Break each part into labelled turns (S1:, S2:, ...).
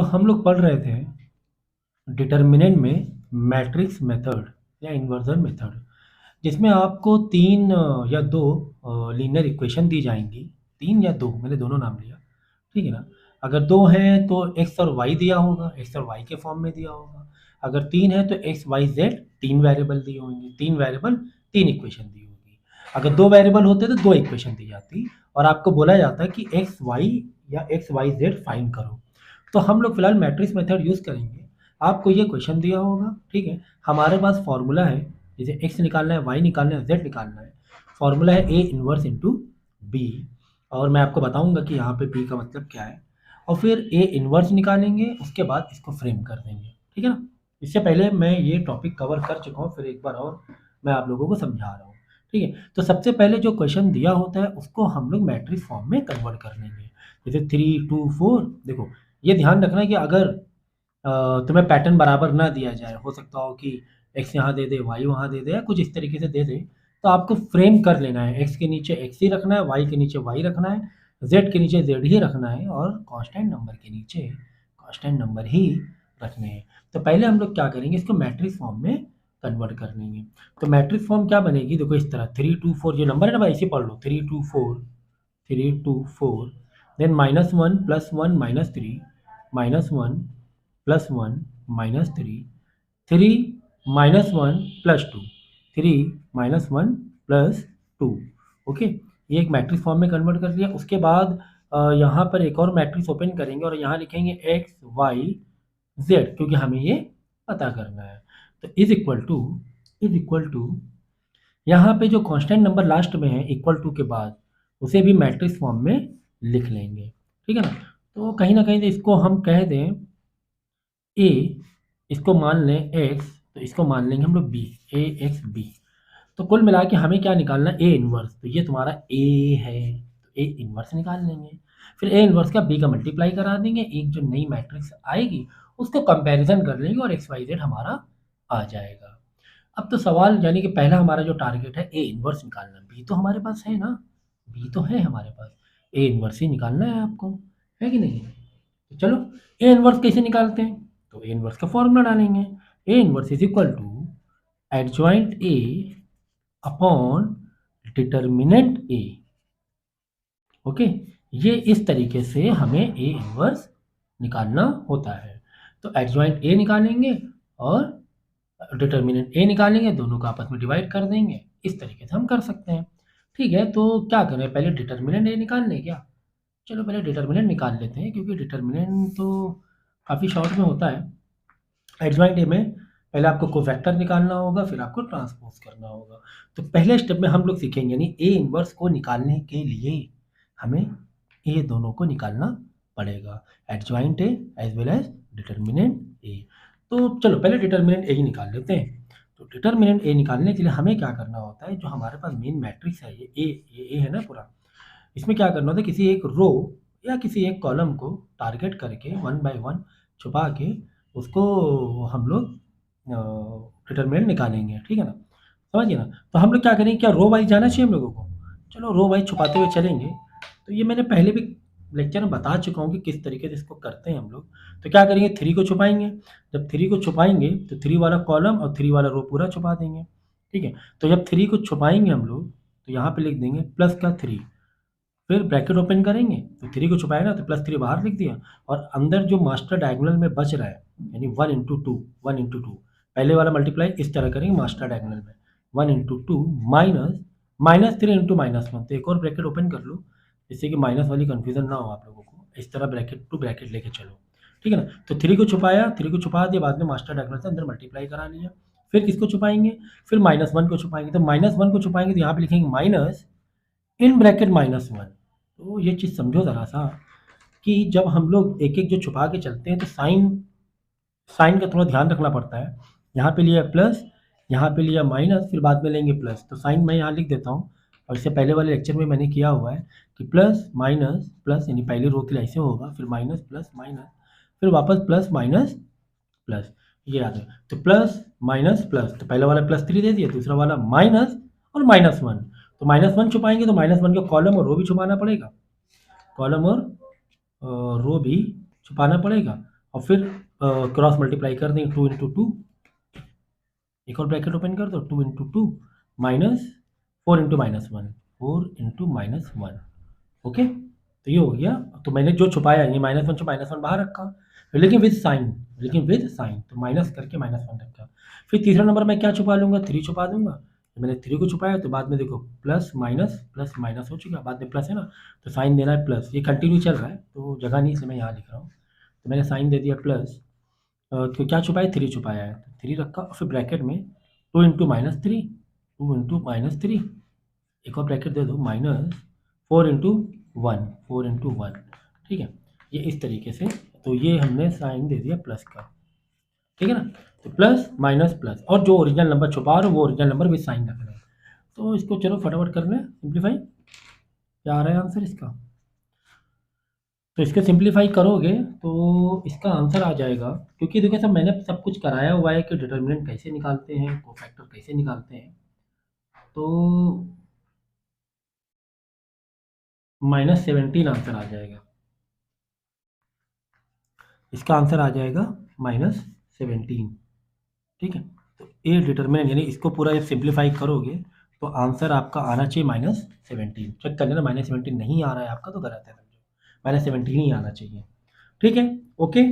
S1: हम लोग पढ़ रहे थे डिटर्मिनेंट में मैट्रिक्स मेथड या इन्वर्जन मेथड, जिसमें आपको तीन या दो लीनियर इक्वेशन दी जाएंगी। तीन या दो, मैंने दोनों नाम लिया, ठीक है ना। अगर दो हैं तो एक्स और वाई दिया होगा, एक्स और वाई के फॉर्म में दिया होगा। अगर तीन है तो एक्स वाई जेड तीन वेरिएबल दिए होंगे, तीन वेरिएबल तीन इक्वेशन दी होगी। अगर दो वेरिएबल होते तो दो इक्वेशन दी जाती और आपको बोला जाता है कि एक्स वाई या एक्स वाई जेड फाइंड करो। तो हम लोग फिलहाल मैट्रिक्स मेथड यूज़ करेंगे। आपको ये क्वेश्चन दिया होगा, ठीक है। हमारे पास फॉर्मूला है, जैसे एक्स निकालना है, वाई निकालना है, जेड निकालना है। फॉर्मूला है ए इनवर्स इंटू बी, और मैं आपको बताऊंगा कि यहाँ पे बी का मतलब क्या है। और फिर ए इनवर्स निकालेंगे, उसके बाद इसको फ्रेम कर देंगे, ठीक है ना। इससे पहले मैं ये टॉपिक कवर कर चुका हूँ, फिर एक बार और मैं आप लोगों को समझा रहा हूँ, ठीक है। तो सबसे पहले जो क्वेश्चन दिया होता है उसको हम लोग मैट्रिक्स फॉर्म में कन्वर्ट कर लेंगे। जैसे 3 2 4, देखो ये ध्यान रखना है कि अगर तुम्हें पैटर्न बराबर ना दिया जाए, हो सकता हो कि एक्स यहाँ दे दे, वाई वहाँ दे दे, या कुछ इस तरीके से दे दे, तो आपको फ्रेम कर लेना है। एक्स के नीचे एक्स ही रखना है, वाई के नीचे वाई रखना है, जेड के नीचे जेड ही रखना है, और कांस्टेंट नंबर के नीचे कांस्टेंट नंबर ही रखने हैं। तो पहले हम लोग क्या करेंगे, इसको मैट्रिक्स फॉर्म में कन्वर्ट कर लेंगे। तो मैट्रिक्स फॉर्म क्या बनेगी, देखो इस तरह 3 2 4 जो नंबर है ना भाई, इसे पढ़ लो। 3 2 4 देन -1 +1 -3 -1 +1 -3 3 -1 +2 3 -1 +2। ओके, ये एक मैट्रिक्स फॉर्म में कन्वर्ट कर दिया। उसके बाद यहाँ पर एक और मैट्रिक्स ओपन करेंगे और यहाँ लिखेंगे एक्स वाई जेड, क्योंकि हमें ये पता करना है। तो इज इक्वल टू यहाँ पे जो कांस्टेंट नंबर लास्ट में है इक्वल टू के बाद, उसे भी मैट्रिक्स फॉर्म में लिख लेंगे, ठीक है ना। तो कहीं ना कहीं से इसको हम कह दें ए, इसको मान लें एक्स, तो इसको मान लेंगे हम लोग बी, ए एक्स बी। तो कुल मिला के हमें क्या निकालना है, ए इनवर्स। तो ये तुम्हारा ए है, तो ए इनवर्स निकाल लेंगे। फिर ए इनवर्स का बी का मल्टीप्लाई करा देंगे, एक जो नई मैट्रिक्स आएगी उसको कंपैरिजन कर लेंगे और एक्स वाई जेड हमारा आ जाएगा। अब तो सवाल, यानी कि पहला हमारा जो टारगेट है ए इनवर्स निकालना, बी तो हमारे पास है ना, बी तो है हमारे पास, ए इनवर्स ही निकालना है आपको, है कि नहीं। तो चलो ए इनवर्स कैसे निकालते हैं, तो ए इनवर्स का फॉर्मूला डालेंगे। A inverse is equal to adjoint A upon determinant A. Okay, ये इस तरीके से हमें ए इनवर्स निकालना होता है। तो एडजॉइंट ए निकालेंगे और डिटर्मिनेंट ए निकालेंगे, दोनों को आपस में डिवाइड कर देंगे। इस तरीके से हम कर सकते हैं, ठीक है। तो क्या करें, पहले डिटर्मिनेंट ए निकाल लें क्या। चलो पहले डिटर्मिनेंट निकाल लेते हैं, क्योंकि डिटर्मिनेंट तो काफ़ी शॉर्ट में होता है। एडजॉइंट ए में पहले आपको कोफैक्टर निकालना होगा, फिर आपको ट्रांसपोज करना होगा। तो पहले स्टेप में हम लोग सीखेंगे, यानी ए इनवर्स को निकालने के लिए हमें ये दोनों को निकालना पड़ेगा, adjoint A as well as determinant A. तो चलो पहले डिटर्मिनेंट ए ही निकाल लेते हैं। तो डिटर्मिनेंट ए निकालने के लिए हमें क्या करना होता है, जो हमारे पास मेन मैट्रिक्स है ये ए है ना पूरा, इसमें क्या करना होता है, किसी एक रो या किसी एक कॉलम को टारगेट करके 1 बाय 1 छुपा के उसको हम लोग डिटर्मिनेंट निकालेंगे, ठीक है ना। समझिए ना। तो हम लोग क्या करेंगे, क्या रो वाइज जाना चाहिए हम लोगों को, चलो रो वाइज छुपाते हुए चलेंगे। तो ये मैंने पहले भी लेक्चर में बता चुका हूँ कि किस तरीके से इसको करते हैं हम लोग। तो क्या करेंगे, 3 को छुपाएंगे। जब 3 को छुपाएंगे तो 3 वाला कॉलम और 3 वाला रो पूरा छुपा देंगे, ठीक है। तो जब 3 को छुपाएंगे हम लोग, तो यहाँ पे लिख देंगे +3, फिर ब्रैकेट ओपन करेंगे, तो 3 को छुपाया ना, तो +3 बाहर लिख दिया, और अंदर जो मास्टर डायगोनल में बच रहा है, यानी 1 × 2 पहले वाला मल्टीप्लाई इस तरह करेंगे मास्टर डायगोनल में, 1 × 2 -3 × -1। तो एक और ब्रैकेट ओपन कर लो, जिससे कि माइनस वाली कन्फ्यूजन ना हो आप लोगों को। इस तरह ब्रैकेट टू ब्रैकेट लेके चलो, ठीक है ना। तो 3 को छुपाया, 3 को छुपा दिया, बाद में मास्टर डायगोनल से अंदर मल्टीप्लाई करा लिया। फिर किसको छुपाएंगे, फिर -1 को छुपाएंगे। तो -1 को छुपाएंगे तो यहाँ पे लिखेंगे माइनस इन ब्रैकेट -1। तो ये चीज़ समझो ज़रा सा, कि जब हम लोग एक एक जो छुपा के चलते हैं तो साइन साइन का थोड़ा ध्यान रखना पड़ता है। यहाँ पे लिया प्लस, यहाँ पे लिया माइनस, फिर बाद में लेंगे प्लस। तो साइन मैं यहाँ लिख देता हूँ, और इससे पहले वाले लेक्चर में मैंने किया हुआ है कि प्लस माइनस प्लस, यानी पहली रो के लिए ऐसे होगा, फिर माइनस प्लस माइनस, फिर वापस प्लस माइनस प्लस, ये याद है। तो प्लस माइनस प्लस, तो पहला वाला +3 दे दिया, दूसरा वाला माइनस और -1। तो -1 छुपाएंगे तो -1 का कॉलम और रो भी छुपाना पड़ेगा, कॉलम और रो भी छुपाना पड़ेगा। और फिर क्रॉस मल्टीप्लाई कर देंगे, 2 इंटू टू, एक और ब्रैकेट ओपन कर दो, 2 into two minus 4 into minus one, 4 into minus one. Okay, तो ये हो गया। तो मैंने जो छुपाया ये माइनस वन, माइनस वन बाहर रखा, लेकिन विद साइन, तो माइनस करके माइनस वन रखा। फिर तीसरा नंबर मैं क्या छुपा लूँगा, 3 छुपा दूंगा। तो मैंने 3 को छुपाया, तो बाद में देखो प्लस माइनस हो चुका, बाद में प्लस है ना, तो साइन देना है प्लस, ये कंटिन्यू चल रहा है तो जगह नहीं, इसलिए मैं यहाँ लिख रहा हूँ। तो मैंने साइन दे दिया प्लस, तो क्या छुपाया, 3 छुपाया है, तो 3 रखा, और फिर ब्रैकेट में 2 into minus three, 2 into minus three, एक और ब्रैकेट दे दो, minus 4 into one, 4 into one. ठीक है, ये इस तरीके से, तो ये हमने साइन दे दिया प्लस का। ठीक है ना, तो प्लस माइनस प्लस, और जो ओरिजिनल नंबर छुपा रहे हो वो ओरिजिनल नंबर विद साइन रख रहे हैं। तो इसको चलो फटाफट कर लें सिंप्लीफाई, क्या आ रहा है आंसर इसका। तो इसके सिंप्लीफाई करोगे तो इसका आंसर आ जाएगा, क्योंकि देखो सब मैंने सब कुछ कराया हुआ है कि डिटर्मिनेंट कैसे निकालते हैं, कोफैक्टर कैसे निकालते हैं। तो -17 आंसर आ जाएगा, इसका आंसर आ जाएगा -17। ठीक है, तो ए डिटर्मिनेंट यानी इसको पूरा जब सिंप्लीफाई करोगे तो आंसर आपका आना चाहिए -17। चेक कर लेना, -17 नहीं आ रहा है आपका तो गलत है, समझो -17 ही आना चाहिए। ठीक है, ओके,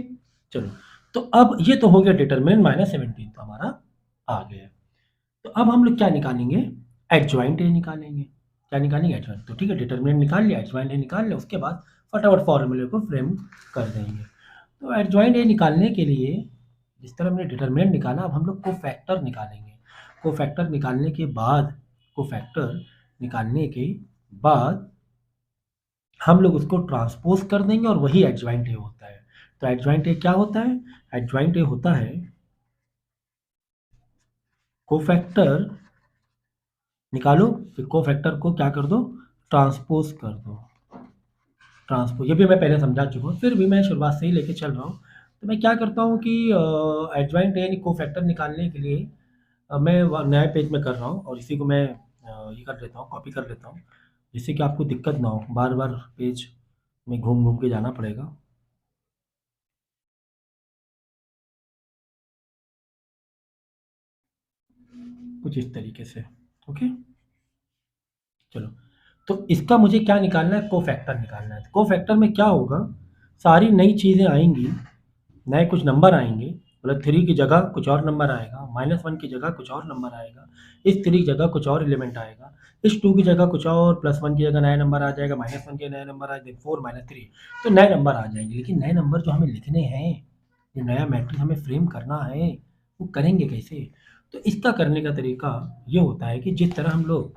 S1: चलो। तो अब ये तो हो गया डिटर्मिनेंट, -17 तो हमारा आ गया। तो अब हम लोग क्या निकालेंगे, एडजॉइंट ए निकालेंगे। क्या निकालेंगे, एडजॉइंट। तो ठीक है, डिटर्मिनेंट निकाल लिया, एडजॉइंट ए निकाल लिया, उसके बाद फटाफट फॉर्मूले को फ्रेम कर देंगे। तो एडजॉइंट ए निकालने के लिए जिस तरह हमने डिटर्मिनेंट निकाला, अब हम लोग कोफैक्टर निकालेंगे। कोफैक्टर निकालने के बाद कोफैक्टर निकालने के बाद हम लोग उसको ट्रांसपोज कर देंगे और वही एडजॉइंट ए होता है। तो एडजॉइंट ए क्या होता है, एडजॉइंट ए होता है कोफैक्टर निकालो, फिर कोफैक्टर को क्या कर दो, ट्रांसपोज कर दो। ट्रांसपोज ये भी मैं पहले समझा चुका हूँ, फिर भी मैं शुरुआत से ही लेके चल रहा हूँ। तो मैं क्या करता हूँ कि एडजॉइंट यानी कोफैक्टर निकालने के लिए मैं नए पेज में कर रहा हूँ, और इसी को मैं ये कर लेता हूँ, कॉपी कर लेता हूँ, जिससे कि आपको दिक्कत ना हो, बार बार पेज में घूम घूम के जाना पड़ेगा। कुछ इस तरीके से, ओके, चलो। तो इसका मुझे क्या निकालना है, कोफैक्टर निकालना है। कोफैक्टर में क्या होगा, सारी नई चीज़ें आएंगी, नए कुछ नंबर आएंगे, मतलब 3 की जगह कुछ और नंबर आएगा, -1 की जगह कुछ और नंबर आएगा, इस 3 की जगह कुछ और एलिमेंट आएगा, इस 2 की जगह कुछ और, +1 की जगह नया नंबर आ जाएगा, -1 के नया नंबर आ जाएगा, 4 -3, तो नए नंबर आ जाएंगे। लेकिन नए नंबर जो हमें लिखने हैं, जो नया मैट्रिक्स हमें फ्रेम करना है, वो करेंगे कैसे। तो इसका करने का तरीका ये होता है कि जिस तरह हम लोग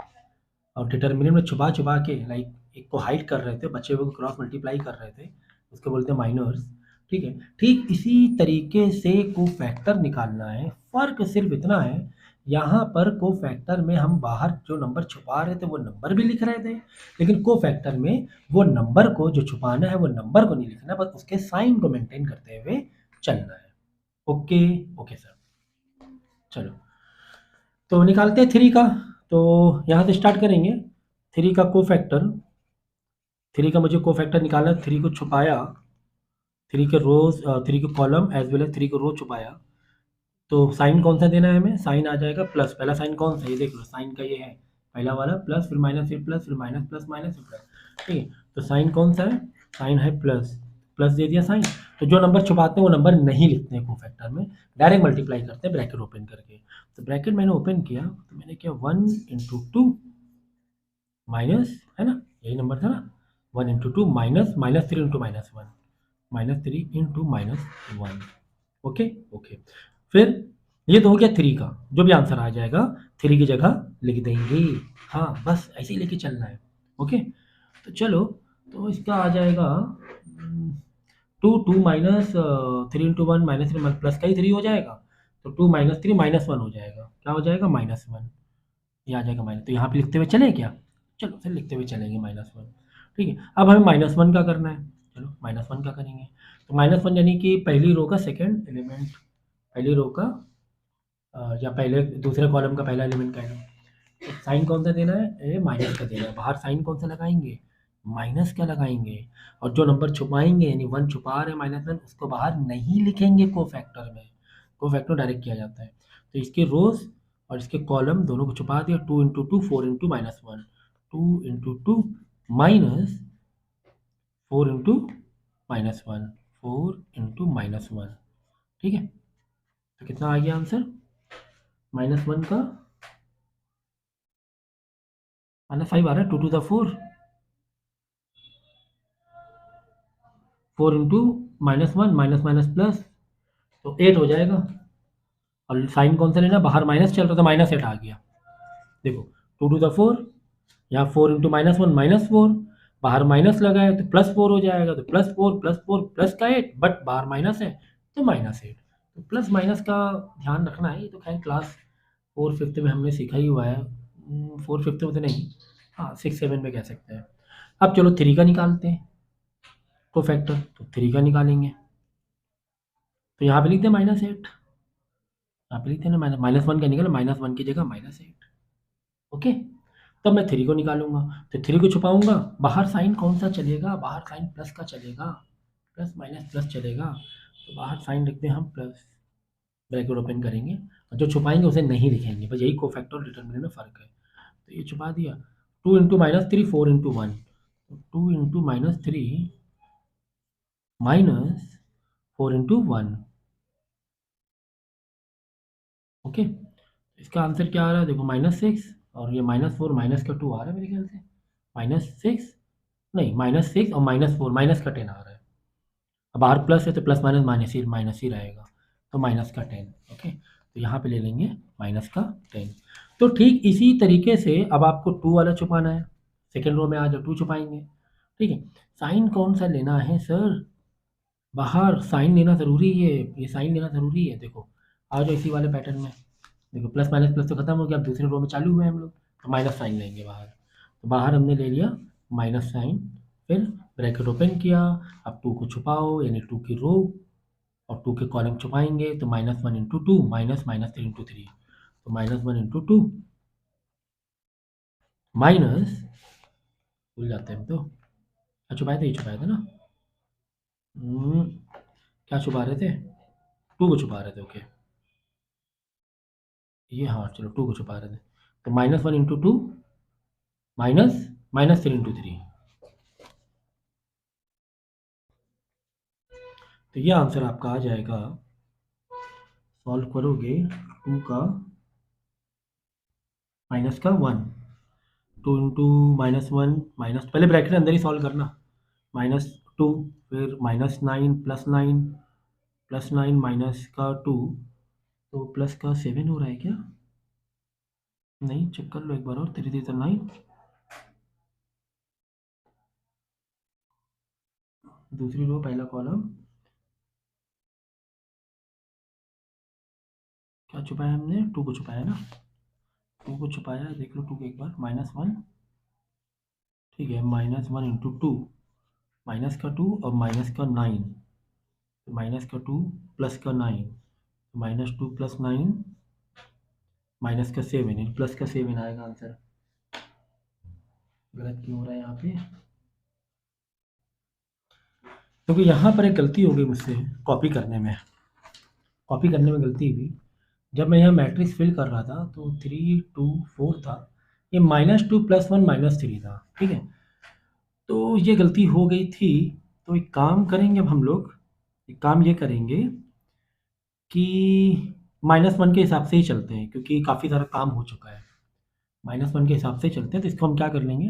S1: और डिटर्मिनेंट में छुपा छुपा के, लाइक एक को हाइड कर रहे थे, बचे हुए को क्रॉस मल्टीप्लाई कर रहे थे, उसको बोलते हैं माइनर्स। ठीक है, ठीक इसी तरीके से कोफैक्टर निकालना है। फ़र्क सिर्फ इतना है, यहाँ पर कोफैक्टर में हम बाहर जो नंबर छुपा रहे थे वो नंबर भी लिख रहे थे, लेकिन कोफैक्टर में वो नंबर को जो छुपाना है वो नंबर को नहीं लिखना, बस उसके साइन को मेंटेन करते हुए चलना है। ओके, ओके सर, चलो। तो निकालते हैं 3 का। तो यहाँ से स्टार्ट करेंगे, 3 का कोफैक्टर, 3 का मुझे कोफैक्टर निकालना है। 3 को छुपाया, 3 के रोज, 3 के कॉलम एज वेल एज 3 को रो छुपाया। तो साइन कौन सा देना है हमें, साइन आ जाएगा प्लस। पहला साइन कौन सा है, ये देख लो, साइन का ये है पहला वाला, प्लस फिर माइनस फिर प्लस फिर माइनस प्लस माइनस फिर प्लस। ठीक है, तो साइन कौन सा है, साइन है प्लस, प्लस दे दिया साइन। तो जो नंबर छुपाते हैं वो नंबर नहीं लिखते हैं कोफैक्टर में, डायरेक्ट मल्टीप्लाई करते हैं ब्रैकेट ओपन करके। तो ब्रैकेट मैंने ओपन किया, तो मैंने किया 1 इंटू टू माइनस, है ना, यही नंबर था ना, 1 into two minus -3 into -1, -3 into -1। Okay, okay, फिर ये तो हो गया 3 का, जो भी आंसर आ जाएगा 3 की जगह लिख देंगे। हाँ, बस ऐसे ही लेके चलना है। ओके, तो चलो, तो इसका आ जाएगा 2 minus 3 into one minus 3 plus का ही 3 हो जाएगा, तो 2 -3 -1 हो जाएगा, क्या हो जाएगा, -1, ये आ जाएगा माइनस। तो यहाँ पे लिखते हुए चलें क्या, चलो फिर लिखते हुए चलेंगे -1। ठीक है, अब हमें -1 का करना है, चलो -1 का करेंगे। तो -1 यानी कि पहली रो का सेकंड एलिमेंट, पहली रो का या पहले दूसरे कॉलम का पहला एलिमेंट कह लो। तो साइन कौन सा देना है, ए माइनस का देना है, बाहर साइन कौन सा लगाएंगे, माइनस क्या लगाएंगे, और जो नंबर छुपाएंगे यानी 1 छुपा रहे -1 उसको बाहर नहीं लिखेंगे कोफैक्टर में, कोफैक्टर डायरेक्ट किया जाता है। तो इसके रोज और इसके कॉलम दोनों को छुपा दिया, 2 × 2 4 × -1, 2 × 2 माइनस 4 × -1, 4 × -1, ठीक है। तो कितना आ गया आंसर, -1 का -5 आ रहा है, 2 to the 4, 4 × -1 minus minus plus, तो 8 हो जाएगा। और साइन कौन सा लेना, बाहर माइनस चल रहा था, -8 आ गया। देखो 2 to the 4, यहाँ 4 × -1 -4, बाहर माइनस लगा है तो +4 हो जाएगा, तो +4 +4 प्लस का 8, बट बाहर माइनस है तो -8। तो प्लस माइनस का ध्यान रखना है, ये तो खैर क्लास 4 5th में हमने सीखा ही हुआ है, 4 5th में तो नहीं, हाँ 6 7 में कह सकते हैं। अब चलो 3 का निकालते हैं कोफैक्टर, तो 3 का निकालेंगे, तो यहाँ पे लिखते हैं -8, यहाँ पे लिखते हैं ना -1 का निकला, -1 की जगह -8, ओके। तब मैं 3 को निकालूंगा, तो 3 को छुपाऊंगा, बाहर साइन कौन सा चलेगा, बाहर साइन प्लस का चलेगा, प्लस माइनस प्लस चलेगा, तो बाहर साइन लिखते हैं हम प्लस, ब्रैकेट ओपन करेंगे, और जो छुपाएंगे उसे नहीं लिखेंगे, बस यही कोफैक्टर और डिटरमिनेंट में फ़र्क है। तो ये छुपा दिया, 2 × -3 4 × 1, तो 2 × -3 -4 × 1, ओके। इसका आंसर क्या आ रहा है, देखो -6, और ये -4 माइनस का 2 आ रहा है मेरे ख्याल से, -6 नहीं, -6 और -4 माइनस का 10 आ रहा है। अब बाहर प्लस है तो प्लस माइनस माइनस ही रहेगा, तो -10, ओके। तो यहाँ पे ले लेंगे -10। तो ठीक इसी तरीके से अब आपको 2 वाला छुपाना है, सेकेंड रो में आ जाओ, 2 छुपाएंगे, ठीक है। साइन कौन सा लेना है सर, बाहर साइन लेना ज़रूरी है, ये साइन लेना ज़रूरी है। देखो आ जाओ इसी वाले पैटर्न में, देखो प्लस माइनस प्लस तो खत्म हो गया, अब दूसरे रो में चालू हुए हम लोग, तो माइनस साइन लेंगे बाहर, तो बाहर हमने ले लिया माइनस साइन, फिर ब्रैकेट ओपन किया, अब 2 को छुपाओ यानी 2 की रो और 2 के कॉलम छुपाएंगे, तो -1 × 2 माइनस -3 × 3, तो -1 × 2 माइनस, भूल जाते हैं हम तो, क्या छुपाए थे, ये छुपाए थे ना, क्या छुपा रहे थे, 2 को छुपा रहे थे, ओके, ये हाँ चलो 2 को छुपा रहे थे, तो -1 × 2 माइनस -3 × 3, तो ये आंसर आपका आ जाएगा, सॉल्व करोगे 2 का -1, 2 × -1 माइनस, पहले ब्रैकेट अंदर ही सॉल्व करना, -2, फिर -9 +9 माइनस का 2, तो प्लस का 7 हो रहा है क्या, नहीं चेक कर लो एक बार और, 3 3 9, दूसरी रो पहला कॉलम, क्या छुपाया हमने, 2 को छुपाया ना, 2 को छुपाया, देख लो 2 को एक बार, -1, ठीक है, -1 × 2 माइनस का 2 और माइनस का 9, तो माइनस का 2 प्लस का 9, -2 + 9 माइनस का 7, प्लस का 7 आएगा आंसर, गलत क्यों हो रहा है यहाँ पे, क्योंकि यहाँ पर एक गलती हो गई मुझसे कॉपी करने में गलती हुई, जब मैं यहाँ मैट्रिक्स फिल कर रहा था तो 3 2 4 था, ये -2 + 1 -3 था, ठीक है, तो ये गलती हो गई थी। तो एक काम करेंगे, अब हम लोग एक काम ये करेंगे कि -1 के हिसाब से ही चलते हैं, क्योंकि काफ़ी सारा काम हो चुका है, -1 के हिसाब से चलते हैं, तो इसको हम क्या कर लेंगे,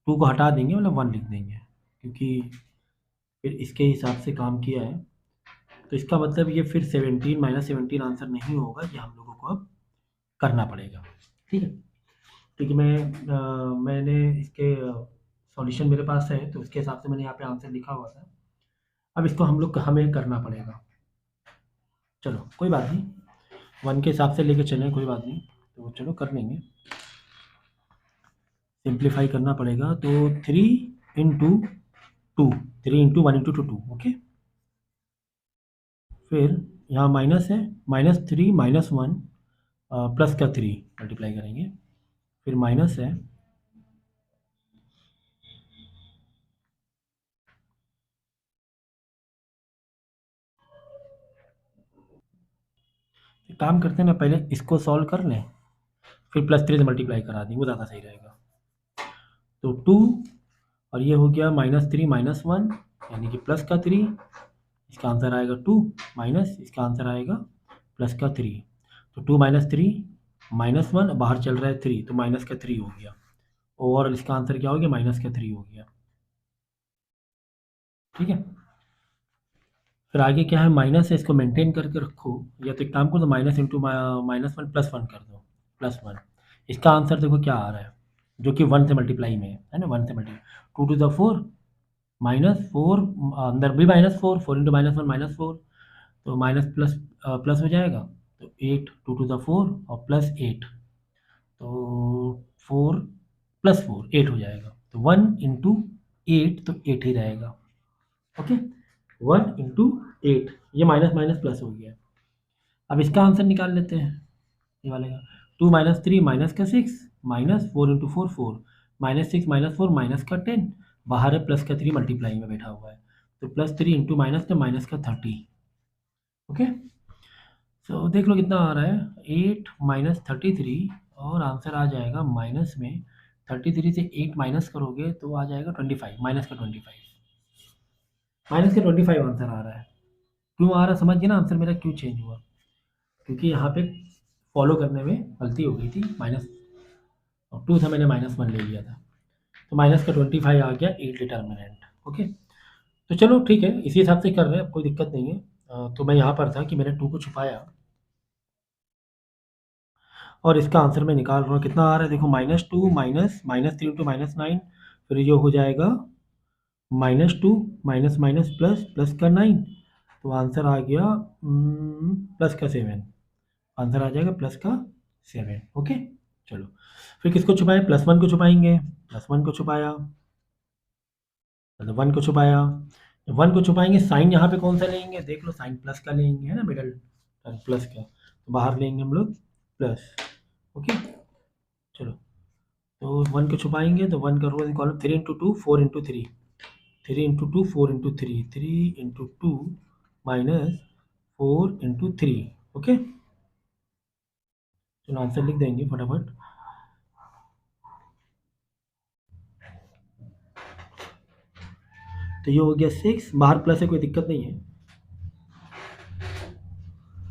S1: 2 को हटा देंगे, मतलब 1 लिख देंगे, क्योंकि फिर इसके हिसाब से काम किया है, तो इसका मतलब ये फिर 17 -17 आंसर नहीं होगा, ये हम लोगों को अब करना पड़ेगा, ठीक है। क्योंकि मैंने इसके सॉल्यूशन मेरे पास है, तो उसके हिसाब से मैंने यहाँ पे आंसर लिखा हुआ था, अब इसको हमें करना पड़ेगा, चलो कोई बात नहीं, 1 के हिसाब से लेके चलें, कोई बात नहीं, तो चलो कर लेंगे, सिंप्लीफाई करना पड़ेगा, तो 3 × 2, 3 × 1 × 2, ओके, फिर यहाँ माइनस है, -3 -1 प्लस का 3 मल्टीप्लाई करेंगे, फिर माइनस है काम करते हैं ना, पहले इसको सॉल्व कर लें, फिर +3 से मल्टीप्लाई करा दें, वो ज़्यादा सही रहेगा। तो 2 और ये हो गया -3 -1 यानी कि प्लस का 3, इसका आंसर आएगा 2 माइनस इसका आंसर आएगा प्लस का 3। तो 2 - 3 -1, बाहर चल रहा है 3 तो माइनस का 3 हो गया। ओवरऑल इसका आंसर क्या हो गया, माइनस का 3 हो गया। ठीक है, फिर आगे क्या है, माइनस है, इसको मेंटेन करके रखो, या तो एक काम करो, तो माइनस इंटू -1 +1 कर दो, +1। इसका आंसर देखो क्या आ रहा है, जो कि 1 से मल्टीप्लाई में है ना, 1 से मल्टीप्लाई। 2 टू द 4 -4, अंदर भी -4, 4 इंटू -1 -4, तो माइनस प्लस प्लस हो जाएगा, तो 8, 2 टू द 4 और +8, तो 4 + 4 8 हो जाएगा। तो 1 इंटू 8 तो 8 ही रहेगा। ओके, 1 इंटू 8, ये माइनस माइनस प्लस हो गया। अब इसका आंसर निकाल लेते हैं, ये वाले का। 2 - 3 माइनस का 6 -4 इंटू 4 4 -6 -4 माइनस का 10, बाहर है प्लस का 3 मल्टीप्लाई में बैठा हुआ है, तो +3 इंटू माइनस का -30। ओके, सो देख लो कितना आ रहा है, 8 - 33, और आंसर आ जाएगा माइनस में 33 से 8 माइनस करोगे तो आ जाएगा 25, माइनस का 25, माइनस का 25 आंसर आ रहा है। क्यों आ रहा, समझ गए ना आंसर मेरा क्यों चेंज हुआ, क्योंकि यहाँ पे फॉलो करने में गलती हो गई थी, -2 था, मैंने -1 ले लिया था, तो माइनस का 25 आ गया एट डिटर्मिनेंट। ओके, तो चलो ठीक है, इसी हिसाब से कर रहे हैं, अब कोई दिक्कत नहीं है। तो मैं यहाँ पर था कि मैंने 2 को छुपाया, और इसका आंसर मैं निकाल रहा हूँ, कितना आ रहा है देखो, -2 -3 इंटू -9, फिर ये हो जाएगा -2 माइनस माइनस प्लस प्लस का 9, तो आंसर आ गया प्लस का 7, आंसर आ जाएगा प्लस का 7। ओके, चलो फिर किसको छुपाए, +1 को छुपाएंगे, +1 को छुपाया, मतलब 1 को छुपाया, 1 को छुपाएंगे, साइन यहाँ पे कौन सा लेंगे, देख लो साइन प्लस का लेंगे, है ना, मिडल प्लस का, तो बाहर लेंगे हम लोग प्लस। ओके, चलो, तो 1 को छुपाएंगे, तो 1 का row column 3 into 2 4 into 3, 3 into 2 4 into 3, 3 into 2 minus 4 into 3। Okay, चलो आंसर लिख देंगे फटाफट। तो ये हो गया 6, बाहर प्लस है, कोई दिक्कत नहीं है,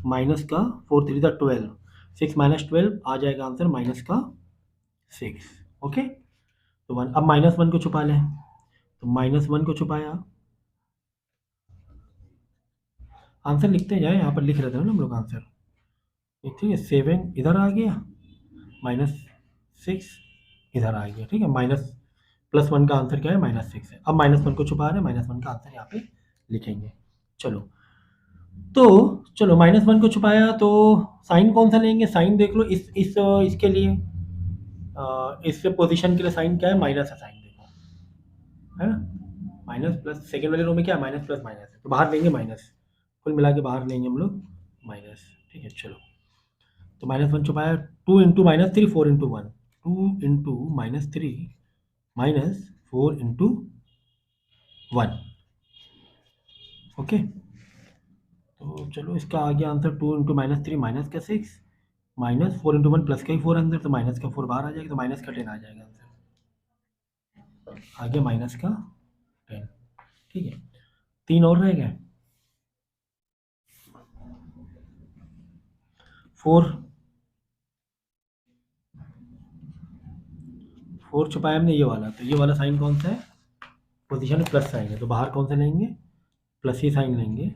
S1: माइनस का 4 3 12, 6 - 12 आ जाएगा आंसर माइनस का 6। ओके, तो 1, अब -1 को छुपा लें, तो -1 को छुपाया, आंसर लिखते जाए, यहाँ पर लिख रहे थे ना हम लोग आंसर, ठीक है, 7 इधर आ गया, -6 इधर आ गया, ठीक है, +1 का आंसर क्या है, -6 है। अब -1 को छुपा रहे हैं, -1 का आंसर यहाँ पे लिखेंगे। चलो, तो चलो -1 को छुपाया, तो साइन कौन सा लेंगे, साइन देख लो, इसके लिए इस पोजीशन के लिए साइन क्या है, माइनस है साइन, देखो, है ना, माइनस प्लस, सेकेंड वाले रो में क्या है, माइनस प्लस माइनस है, तो बाहर लेंगे माइनस, कुल मिला के बाहर लेंगे हम लोग माइनस। ठीक है, चलो, तो -1 छुपाया, 2 into -3 4 into 1, 2 into -3 -4 into 1। Okay, तो चलो इसका आ गया आंसर 2 इंटू -3 माइनस का 6, -4 इंटू 1 प्लस का ही 4 अंदर, तो माइनस का 4 बाहर आ जाएगा, तो माइनस का 10 आ जाएगा आंसर, आ गया माइनस का 10। ठीक है, 3 और रह गए, 4 4 छुपाया हमने, ये वाला, तो ये वाला साइन कौन सा है, पोजीशन में प्लस साइन है, तो बाहर कौन सा लेंगे, प्लस ही साइन लेंगे।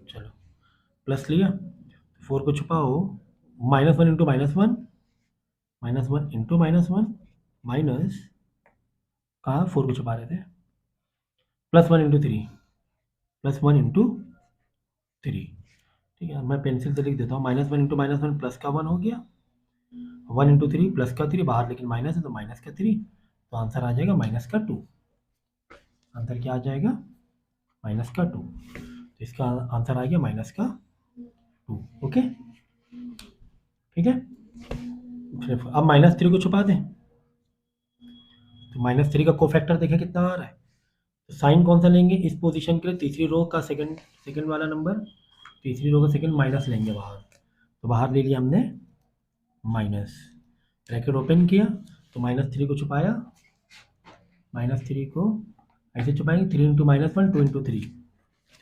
S1: चलो, प्लस लिया, 4 को छुपाओ, -1 इंटू -1, -1 इंटू -1 माइनस, कहाँ 4 को छुपा रहे थे, +1 इंटू 3, +1 इंटू 3। ठीक है, मैं पेंसिल से लिख देता हूँ, -1 इंटू -1 प्लस का 1 हो गया, 1 इंटू 3 प्लस का 3, बाहर लेकिन माइनस है, तो माइनस का 3, तो आंसर आ जाएगा माइनस का 2। आंसर क्या आ जाएगा, माइनस का 2, तो इसका आंसर आ गया माइनस का 2। ओके, ठीक है, फिर अब -3 को छुपा दें, तो -3 का कोफैक्टर देखें कितना आ रहा है, तो साइन कौन सा लेंगे इस पोजीशन के लिए, तीसरी रो का सेकंड वाला नंबर, तीसरी रो का सेकंड माइनस लेंगे बाहर, तो बाहर ले लिया हमने माइनस, ब्रैकेट ओपन किया तो -3 को छुपाया, -3 को ऐसे छुपाएंगे, 3 इंटू -1 2 इंटू 3,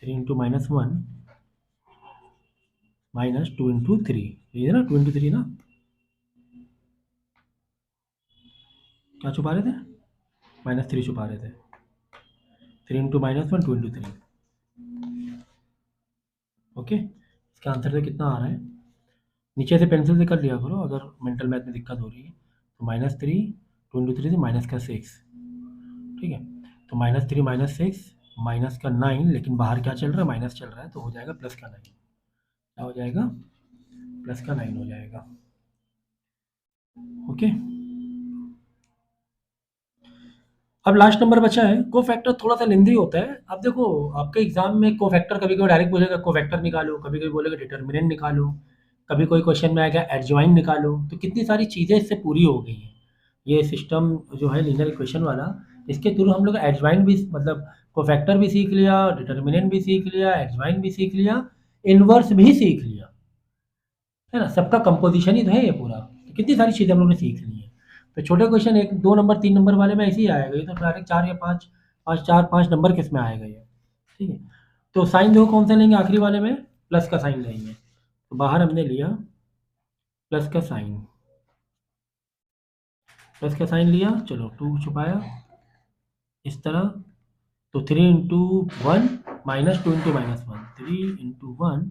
S1: 3 इंटू -1 -2 इंटू 3, ये ना 2 इंटू 3 ना, क्या छुपा रहे थे, -3 छुपा रहे थे, 3 इंटू -1 2 इंटू 3। ओके, इसका आंसर तो कितना आ रहा है, नीचे से पेंसिल से कर लिया करो अगर मेंटल मैथ में दिक्कत हो रही है। तो -3 2 इंटू 3 से -6, ठीक है, तो -3 -6 -9, लेकिन बाहर क्या चल रहा है, माइनस चल रहा है, तो हो जाएगा +9, क्या हो जाएगा, +9 हो जाएगा। ओके, अब लास्ट नंबर बचा है, कोफैक्टर थोड़ा सा लेंदी होता है। अब देखो आपके एग्जाम में कोफैक्टर कभी कभी डायरेक्ट बोलेगा कोफैक्टर निकालो, कभी कभी बोलेगा डिटर्मिनेंट निकालो, कभी कोई क्वेश्चन में आएगा एडजॉइन निकालो, तो कितनी सारी चीज़ें इससे पूरी हो गई हैं। ये सिस्टम जो है लीनियर इक्वेशन वाला, इसके थ्रू हम लोग एडजॉइन भी, मतलब कोफैक्टर भी सीख लिया, डिटर्मिनेंट भी सीख लिया, एडजॉइन भी सीख लिया, इनवर्स भी सीख लिया, है ना, सबका कंपोजिशन ही तो है ये पूरा, तो कितनी सारी चीज़ें हम लोग ने सीख ली हैं। तो छोटे क्वेश्चन 1 2 नंबर 3 नंबर वाले में ऐसे ही आएगा, ये तो डायरेक्ट 4 या 5 5 4 5 नंबर किस में आएगा ये, ठीक है। तो साइन देखो कौन सा लेंगे, आखिरी वाले में प्लस का साइन लेंगे, तो बाहर हमने लिया प्लस का साइन, प्लस का साइन लिया, चलो 2 छुपाया इस तरह, तो 3 into 1 -2 into -1, 3 into 1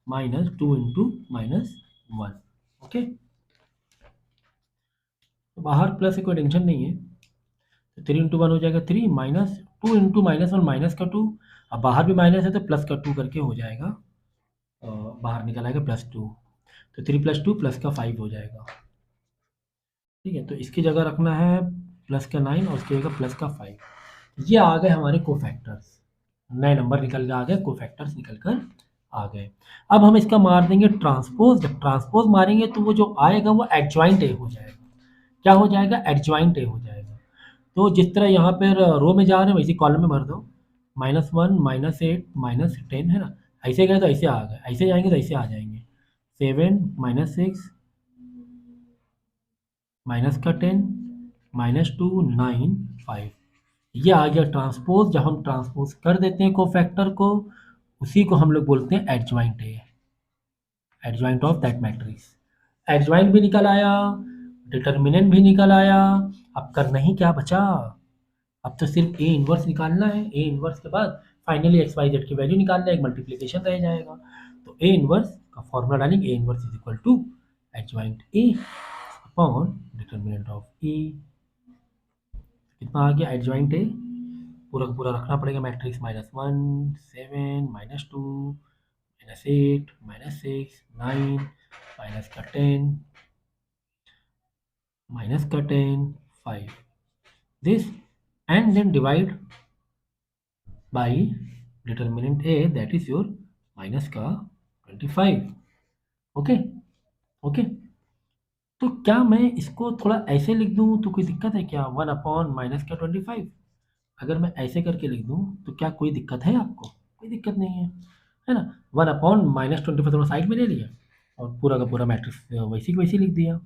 S1: -2 into -1, okay. तो बाहर प्लस है, कोई टेंशन नहीं है, तो 3 इंटू 1 हो जाएगा 3, -2 इंटू -1 माइनस का 2, अब बाहर भी माइनस है तो प्लस का 2 करके हो जाएगा, बाहर निकल आएगा +2, तो 3 + 2 प्लस का 5 हो जाएगा, ठीक है। तो इसकी जगह रखना है प्लस का 9 और उसकी जगह प्लस का 5, ये आ गए हमारे कोफैक्टर्स, नए नंबर निकल के आ गए, कोफैक्टर्स निकल कर आ गए। अब हम इसका मार देंगे ट्रांसपोज, जब ट्रांसपोज मारेंगे तो वो जो आएगा वो एडजॉइंट ए हो जाएगा, क्या हो जाएगा, एडजॉइंट ए हो जाएगा। तो जिस तरह यहाँ पर रो में जा रहे हैं वैसे कॉलम में भर दो, -1 -8 -10, है ना, ऐसे गए तो ऐसे आ गए, ऐसे जाएंगे तो ऐसे आ जाएंगे, 7 -6 माइनस का 10 -2 9 5, ये आ गया ट्रांसपोज। जब हम ट्रांसपोज कर देते हैं कोफैक्टर को, उसी को हम लोग बोलते हैं adjoint A, adjoint of that matrix. Adjoint भी निकल आया, डिटर्मिनेंट भी निकल आया, अब करना ही क्या बचा, अब तो सिर्फ ए इनवर्स निकालना है, ए इनवर्स के बाद फाइनली एक्स वाई जेड की वैल्यू निकालना है, एक मल्टीप्लिकेशन रह जाएगा। तो ए इनवर्स का फॉर्मूला डालेंगे, A inverse is equal to adjoint A upon determinant of A, कितना आ गया, एडजॉइंट ए पूरा का पूरा रखना पड़ेगा मैट्रिक्स, -1 7 -2 -8 -6 9 माइनस का 10 5, this and then divide by determinant a, that is your minus का 25, ओके ओके। तो क्या मैं इसको थोड़ा ऐसे लिख दूं तो कोई दिक्कत है क्या, 1 अपॉन -25, अगर मैं ऐसे करके लिख दूं तो क्या कोई दिक्कत है आपको, कोई दिक्कत नहीं है ना। 1 अपॉन -25 थोड़ा साइड में ले लिया और पूरा का पूरा मैट्रिक्स वैसे की वैसे लिख दिया,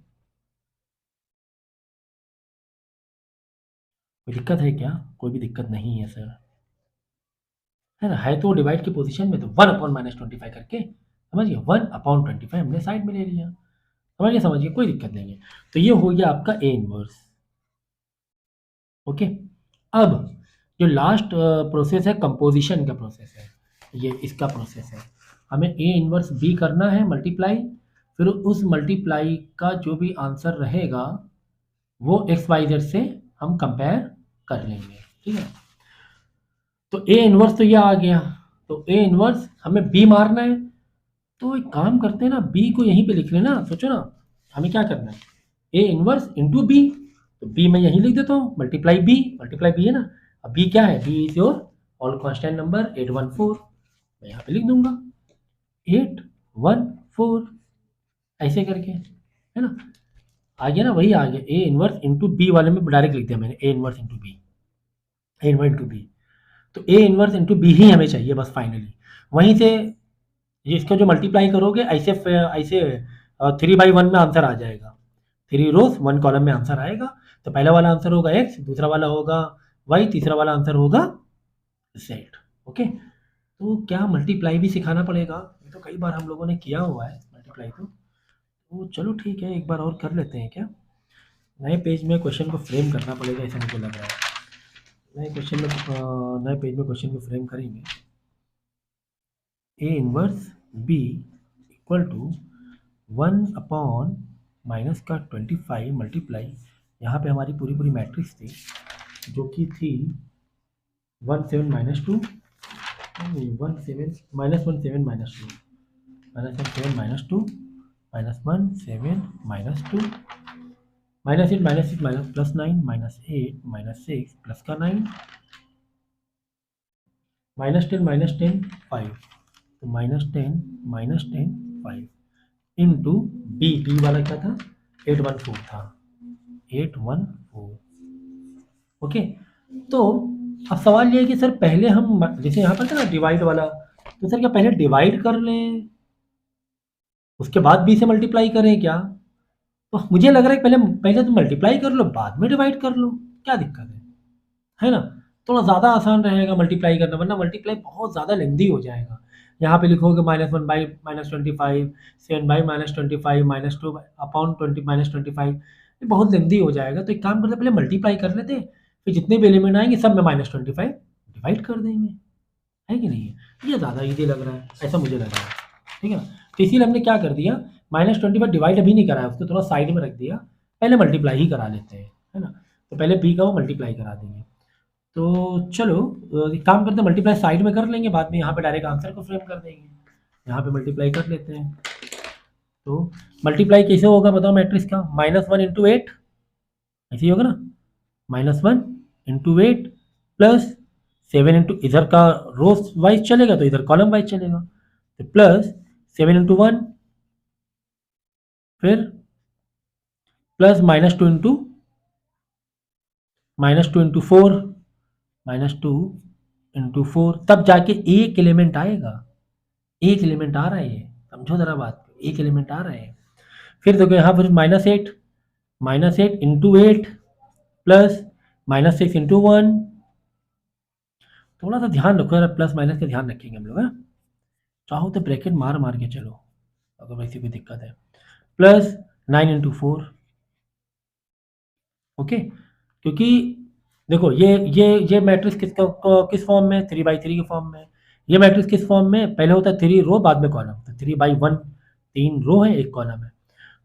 S1: कोई दिक्कत है क्या, कोई भी दिक्कत नहीं है सर, है ना, है तो डिवाइड की पोजीशन में, तो 1 अपॉन -25 करके समझिए 1 अपॉन 25 हमने साइड में ले लिया, समझिए कोई दिक्कत नहीं है। तो ये हो गया आपका ए इनवर्स, ओके। अब जो लास्ट प्रोसेस है कंपोजिशन का प्रोसेस है, ये इसका प्रोसेस है, हमें ए इनवर्स बी करना है मल्टीप्लाई, फिर उस मल्टीप्लाई का जो भी आंसर रहेगा वो एक्स वाई जेड से हम कंपेयर कर लेंगे, ठीक है। तो ए इनवर्स तो ये आ गया, तो ए इनवर्स हमें बी मारना है, तो एक काम करते हैं ना, बी को यहीं पे लिख लेना, सोचो ना हमें क्या करना है, ए इनवर्स इंटू बी, तो बी मैं यहीं लिख देता हूँ, मल्टीप्लाई बी है ना, अब बी क्या है, B is your all constant number 814, मैं यहाँ पे लिख दूंगा 814 ऐसे करके, है ना, आ गया ना, वही आ गया, ए इनवर्स इंटू बी वाले में डायरेक्ट लिख दिया मैंने, A inverse into B, A inverse into B, तो ए इनवर्स इंटू बी ही हमें चाहिए बस फाइनली, वहीं से ये इसका जो मल्टीप्लाई करोगे ऐसे ऐसे 3/1 में आंसर आ जाएगा। 3 रोज 1 कॉलम में आंसर आएगा। तो पहला वाला आंसर होगा x, दूसरा वाला होगा y, तीसरा वाला आंसर होगा z। ओके, तो क्या मल्टीप्लाई भी सिखाना पड़ेगा? ये तो कई बार हम लोगों ने किया हुआ है मल्टीप्लाई तो चलो ठीक है, एक बार और कर लेते हैं क्या? नए पेज में क्वेश्चन को फ्रेम करना पड़ेगा, ऐसा मुझे लग रहा है। नए पेज में क्वेश्चन को फ्रेम करेंगे। A inverse B equal to 1 minus का 25 मल्टीप्लाई, यहाँ पे हमारी पूरी मैट्रिक्स थी जो कि थी 17 minus 2, 17 minus 1 7 minus 2, minus 1 7 minus 2, minus 1 7 minus 2, minus 8 minus 6 minus plus 9, minus 8 minus 6 plus का 9, माइनस 10 5, तो माइनस 10 5 इंटू बी वाला क्या था? 814 था, 814। ओके, तो अब सवाल ये है कि सर पहले हम जैसे यहाँ पर था ना डिवाइड वाला, तो सर क्या पहले डिवाइड कर लें उसके बाद बी से मल्टीप्लाई करें क्या? तो मुझे लग रहा है पहले पहले तो मल्टीप्लाई कर लो बाद में डिवाइड कर लो, क्या दिक्कत है ना? थोड़ा ज़्यादा आसान रहेगा मल्टीप्लाई करना, वरना मल्टीप्लाई बहुत ज़्यादा लेंदी हो जाएगा। यहाँ पे लिखोगे -1 बाई -25, 7 बाई -25, -2 अपॉन 20 -25, ये बहुत लेंदी हो जाएगा। तो एक काम करते पहले मल्टीप्लाई कर लेते हैं, फिर जितने भी एलिमेंट आएंगे सब में -25 डिवाइड कर देंगे, है कि नहीं है? ये ज़्यादा ईजी लग रहा है, ऐसा मुझे लग रहा है। ठीक है ना? तो इसीलिए हमने क्या कर दिया, -25 डिवाइड अभी नहीं करा है, उसको थोड़ा साइड में रख दिया, पहले मल्टीप्लाई ही करा लेते हैं, है ना? तो पहले बी का वो मल्टीप्लाई करा देंगे। तो चलो एक काम करते हैं, मल्टीप्लाई साइड में कर लेंगे, बाद में यहाँ पे डायरेक्ट आंसर को फ्रेम कर देंगे। यहाँ पे मल्टीप्लाई कर लेते हैं। तो मल्टीप्लाई कैसे होगा बताओ मैट्रिक्स का? -1 इंटू 8 ऐसे ही होगा ना, -1 इंटू 8 प्लस 7 इंटू, इधर का रोज वाइज चलेगा तो इधर कॉलम वाइज चलेगा, तो प्लस 7 इंटू 1, फिर प्लस -2 इंटू -2 इंटू 4, -2 इंटू 4, तब जाके एक एलिमेंट आएगा। एक एलिमेंट आ रहा है, ये समझो जरा बात, एक एलिमेंट आ रहा है। फिर देखो यहाँ पर -8 इंटू 8 प्लस -6 इंटू 1, थोड़ा सा ध्यान रखो यार, प्लस माइनस का ध्यान रखेंगे हम लोग। चाहो तो ब्रैकेट मार मार के चलो अगर वैसी कोई दिक्कत है, प्लस 9 इंटू 4। ओके, क्योंकि देखो ये मैट्रिक्स किस फॉर्म में? 3/3 के फॉर्म में। ये मैट्रिक्स किस फॉर्म में? पहले होता है 3 रो बाद में कॉलम, तो 3/1 3 रो है, एक कॉलम है।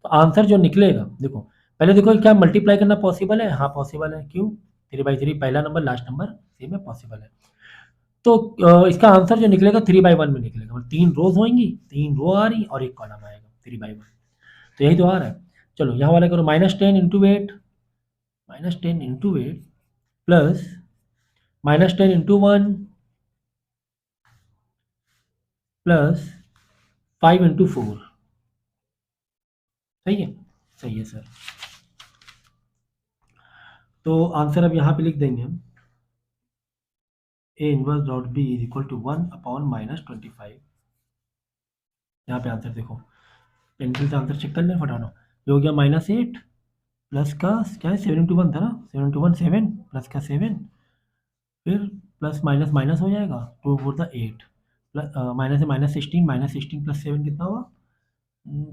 S1: तो आंसर जो निकलेगा, देखो पहले देखो क्या मल्टीप्लाई करना पॉसिबल है? हाँ पॉसिबल है। क्यों? 3/3 पहला नंबर लास्ट नंबर सेम है, पॉसिबल है। तो इसका आंसर जो निकलेगा 3/1 में निकलेगा, मतलब 3 रोज होंगी, 3 रो आ रही और एक कॉलम आएगा 3/1। तो यही तो आ रहा है। चलो यहाँ वाला करो, -10 into 8, -10 into 8 plus -10 into 1 plus 5 into 4। सही है? सही है सर। तो आंसर अब यहाँ पे लिख देंगे हम, A inverse dot B is equal to 1/-25। यहाँ पे आंसर देखो, पेंसिल से आंसर चेक कर लें फटानो। ये हो गया -8 प्लस का क्या है, 7 इंटू 1 था ना, 7 इंटू 1 7 प्लस का 7, फिर प्लस माइनस माइनस हो जाएगा, 2 4 था 8, प्लस माइनस से -16 प्लस 7 कितना हुआ?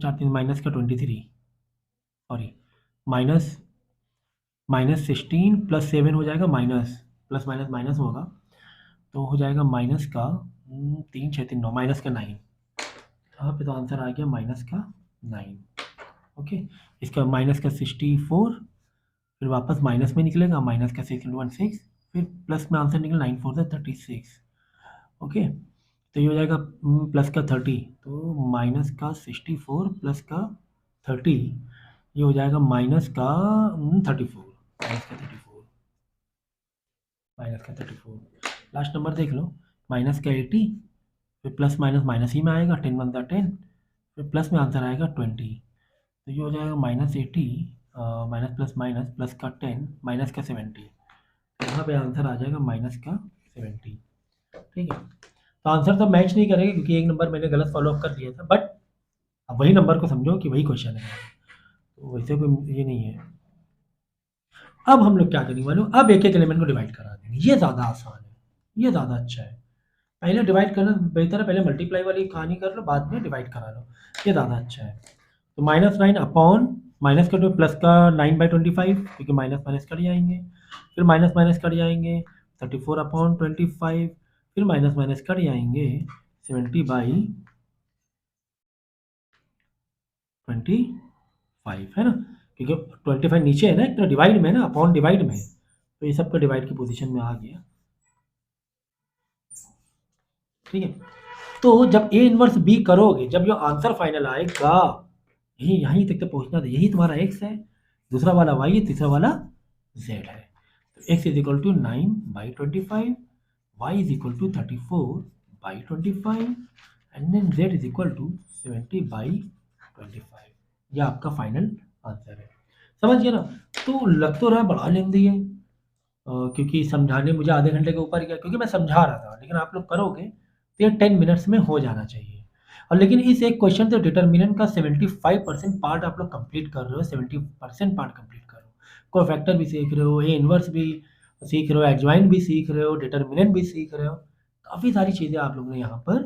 S1: 4 3 माइनस का 23, सॉरी माइनस -16 प्लस 7 हो जाएगा माइनस, प्लस माइनस माइनस होगा तो हो जाएगा माइनस का 3 6 3 9, माइनस का 9। यहाँ पे तो आंसर आ गया माइनस का 9। ओके, इसका माइनस का 64, फिर वापस माइनस में निकलेगा, माइनस का 6 इंटू 1 6, फिर प्लस में आंसर निकला 9 4 36। ओके, तो ये हो जाएगा प्लस का 30, तो माइनस का 64 प्लस का 30, ये हो जाएगा माइनस का 34, माइनस का 34। लास्ट नंबर देख लो, माइनस का 80, फिर प्लस माइनस माइनस ही में आएगा, 10 1 10, फिर प्लस में आंसर आएगा 20, तो ये हो जाएगा -80 माइनस प्लस माइनस प्लस का 10 माइनस का 70, यहाँ पे आंसर आ जाएगा माइनस का 70। ठीक है, तो आंसर तो मैच नहीं करेगा क्योंकि एक नंबर मैंने गलत फॉलो अप कर लिया था, बट अब वही नंबर को समझो कि वही क्वेश्चन है, तो वैसे कोई ये नहीं है। अब हम लोग क्या करेंगे मालूम, अब एक एक एलिमेंट को डिवाइड करा देंगे, ये ज़्यादा आसान है, ये ज़्यादा अच्छा है। पहले डिवाइड करना बेहतर है, पहले मल्टीप्लाई वाली कहानी कर लो, बाद में डिवाइड करा लो, ये ज़्यादा अच्छा है। तो -9 अपॉन माइनस कर दो प्लस का 9/25 क्योंकि माइनस माइनस कट जाएंगे, फिर माइनस माइनस कट जाएंगे 34/25, फिर माइनस माइनस कट जाएंगे 70/25 है ना, क्योंकि 25 नीचे है ना, एक तो डिवाइड में है ना, अपॉन डिवाइड में है, तो ये सबका डिवाइड की पोजीशन में आ गया। ठीक है, तो जब ए इनवर्स बी करोगे, जब ये आंसर फाइनल आएगा, यही यहीं तक तो पहुंचना था, यही तुम्हारा एक्स है, दूसरा वाला वाई है, तीसरा वाला जेड है। तो X is equal to 9/25, Y is equal to 34/25 and then Z is equal to 70/25। यह आपका फाइनल आंसर है। समझ गया ना? तो लग तो रहा है बड़ा लेंदी है, क्योंकि समझाने मुझे आधे घंटे के ऊपर गया, क्योंकि मैं समझा रहा था, लेकिन आप लोग करोगे तो ये 10 मिनट्स में हो जाना चाहिए। और लेकिन इस एक क्वेश्चन से डिटर्मिनेंट का 75% पार्ट आप लोग कंप्लीट कर रहे हो, 70% पार्ट कंप्लीट कर रहे हो। कोई फैक्टर भी सीख रहे हो, ए इनवर्स भी सीख रहे हो, एडजॉइंट भी सीख रहे हो, डिटर्मिनेंट भी सीख रहे हो, काफ़ी सारी चीज़ें आप लोगों ने यहाँ पर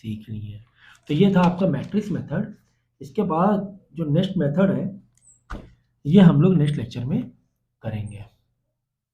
S1: सीख ली है। तो ये था आपका मैट्रिक्स मेथड। इसके बाद जो नेक्स्ट मेथड है, ये हम लोग नेक्स्ट लेक्चर में करेंगे।